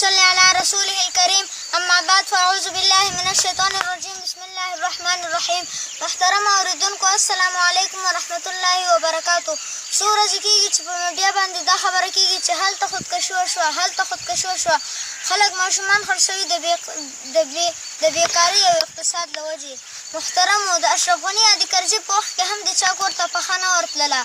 صل على رسوله الكريم. اما بعد فاعوذ بالله من الشیطان الرجیم. بسم الله الرحمن الرحیم. محترم اوریدونکو السلام علیکم ورحمت الله وبرکاتو. څو ورځې کېږي چې په میډیا باندې دا خبره کېږي چې هلته خودکشي وشوه هلته خودکشي وشوه. خلک ماشومان خرڅ شوي د بیکارۍ او اقتصاد له وجې. محترمو د اشرف غني عادي کرزي په وخت کې هم د چا کور ته پښه نه ورتلله.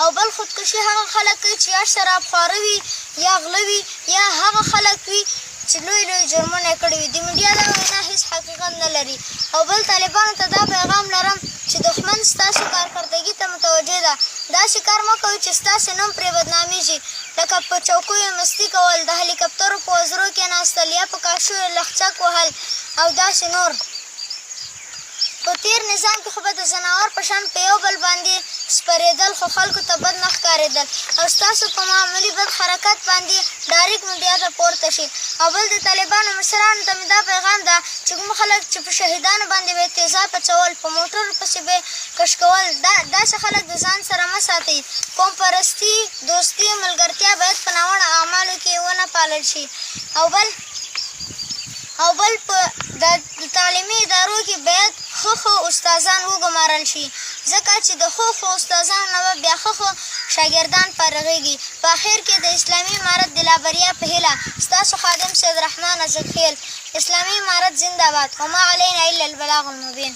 او بل خودکشي هغه خلک کوي چې یا شراب خواره وي یا غله وي یا هغه خلک وي چې لوی لوی جرمونه یې کړي وي. د میډیا دا وینا هېڅ حقیقت نه لري. او بل طالبانو ته دا پیغام لرم چې دښمن ستاسو کارکردګي ته متوجه ده. داسې کار مه کوئ چې ستاسې نوم پرې بدنامېږي، لکه په چوکیو مستي کول، د هلیکاپټرو په وزرو کېناستل یا په کاشیو لخچک وهل او داسې نور. په تیر نظام کې خو به د ځناور په شان په یو بل باندې سپرېدل، خو خلکو ته بد نه ښکارېدل او ستاسو په معمولي بد حرکت باندې ډایرکټ میډیا ته پورته شي. او بل د طالبانو مشرانو ته مې دا پیغام ده چې کوم خلک چې په شهیدانو باندې به یې تیزاب اچول، په موټرو پسې به یې کش کول، داسې خلک د ځان سره مه ساتئ. قوم پرستي، دوستي، ملګرتیا باید په ناوړه اعمالو کې ونه پالل شي. او بل په د تعلیمي ادارو کې باید ښه استادان وګمارل شي، ځکه چې د ښو استادانو نه به بیا ښه شاګردان فارغېږي. په اخر کې د اسلامي امارت د لا بریا په هیله ستاسو خادم سید رحمان ازکخیل. اسلامي امارت زنده باد. وما علینا الا البلاغ المبین.